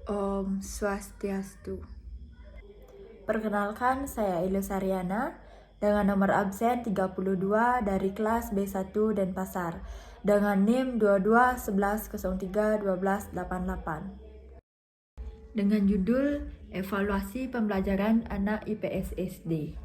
Om Swastiastu. Perkenalkan, saya Ilus Aryana dengan nomor absen 32 dari kelas B1 Denpasar dengan NIM 2211031288 dengan judul Evaluasi Pembelajaran Anak IPS SD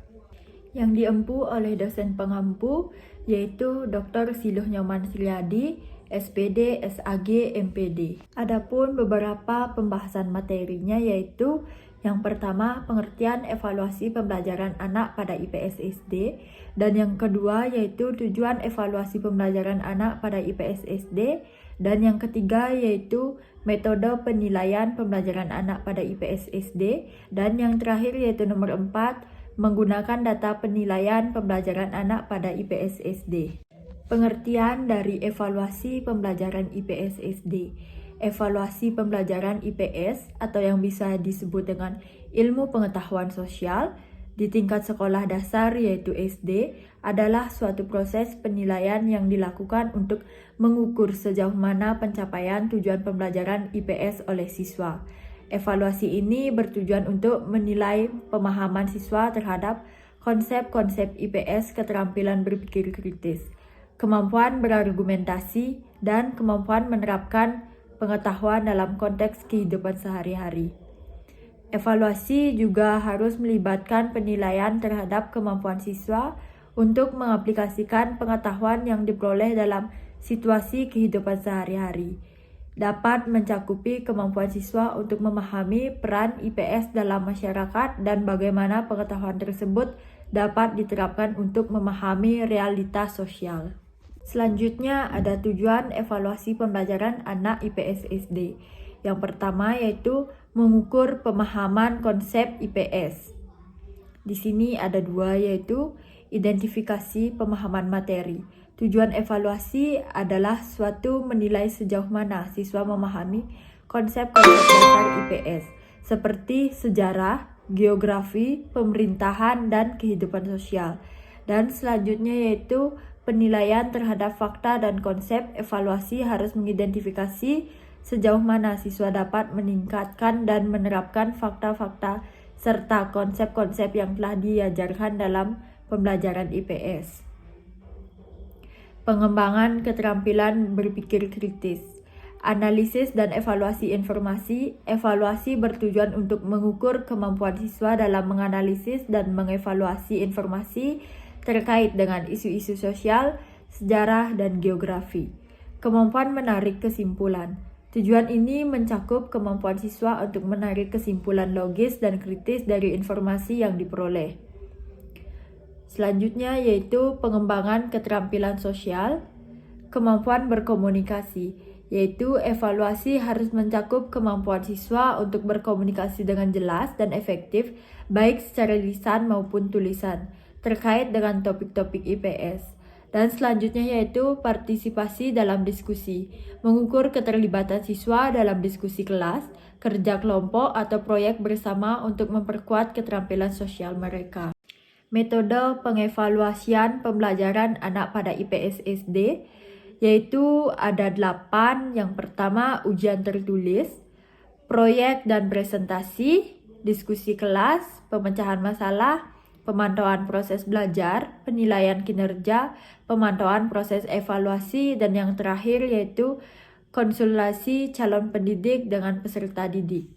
yang diempu oleh dosen pengampu yaitu Dr. Siluh Nyoman Sriadi, SPD, SAG, MPD. Adapun beberapa pembahasan materinya yaitu yang pertama pengertian evaluasi pembelajaran anak pada IPS SD dan yang kedua yaitu tujuan evaluasi pembelajaran anak pada IPS SD dan yang ketiga yaitu metode penilaian pembelajaran anak pada IPS SD dan yang terakhir yaitu nomor 4 menggunakan data penilaian pembelajaran anak pada IPS SD. Pengertian dari evaluasi pembelajaran IPS SD. Evaluasi pembelajaran IPS atau yang bisa disebut dengan ilmu pengetahuan sosial di tingkat sekolah dasar yaitu SD adalah suatu proses penilaian yang dilakukan untuk mengukur sejauh mana pencapaian tujuan pembelajaran IPS oleh siswa. Evaluasi ini bertujuan untuk menilai pemahaman siswa terhadap konsep-konsep IPS, keterampilan berpikir kritis, kemampuan berargumentasi, dan kemampuan menerapkan pengetahuan dalam konteks kehidupan sehari-hari. Evaluasi juga harus melibatkan penilaian terhadap kemampuan siswa untuk mengaplikasikan pengetahuan yang diperoleh dalam situasi kehidupan sehari-hari. Dapat mencakupi kemampuan siswa untuk memahami peran IPS dalam masyarakat dan bagaimana pengetahuan tersebut dapat diterapkan untuk memahami realitas sosial. Selanjutnya ada tujuan evaluasi pembelajaran anak IPS SD. Yang pertama yaitu mengukur pemahaman konsep IPS. Di sini ada dua yaitu identifikasi pemahaman materi. Tujuan evaluasi adalah suatu menilai sejauh mana siswa memahami konsep-konsep dasar IPS seperti sejarah, geografi, pemerintahan, dan kehidupan sosial. Dan selanjutnya yaitu penilaian terhadap fakta dan konsep. Evaluasi harus mengidentifikasi sejauh mana siswa dapat meningkatkan dan menerapkan fakta-fakta serta konsep-konsep yang telah diajarkan dalam pembelajaran IPS. Pengembangan keterampilan berpikir kritis. Analisis dan evaluasi informasi. Evaluasi bertujuan untuk mengukur kemampuan siswa dalam menganalisis dan mengevaluasi informasi terkait dengan isu-isu sosial, sejarah, dan geografi. Kemampuan menarik kesimpulan. Tujuan ini mencakup kemampuan siswa untuk menarik kesimpulan logis dan kritis dari informasi yang diperoleh. Selanjutnya yaitu pengembangan keterampilan sosial, kemampuan berkomunikasi, yaitu evaluasi harus mencakup kemampuan siswa untuk berkomunikasi dengan jelas dan efektif, baik secara lisan maupun tulisan, terkait dengan topik-topik IPS. Dan selanjutnya yaitu partisipasi dalam diskusi, mengukur keterlibatan siswa dalam diskusi kelas, kerja kelompok, atau proyek bersama untuk memperkuat keterampilan sosial mereka. Metode pengevaluasian pembelajaran anak pada IPS SD yaitu ada 8. Yang pertama ujian tertulis, proyek dan presentasi, diskusi kelas, pemecahan masalah, pemantauan proses belajar, penilaian kinerja, pemantauan proses evaluasi, dan yang terakhir yaitu konsultasi calon pendidik dengan peserta didik.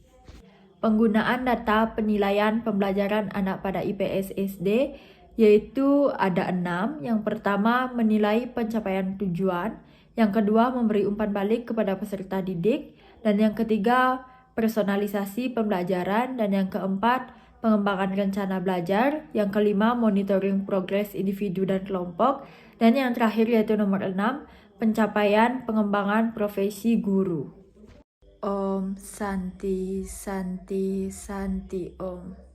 Penggunaan data penilaian pembelajaran anak pada IPS SD yaitu ada 6. Yang pertama menilai pencapaian tujuan, yang kedua memberi umpan balik kepada peserta didik, dan yang ketiga personalisasi pembelajaran, dan yang keempat pengembangan rencana belajar, yang kelima monitoring progres individu dan kelompok, dan yang terakhir yaitu nomor 6 pencapaian pengembangan profesi guru. Om Santi Santi Santi Om.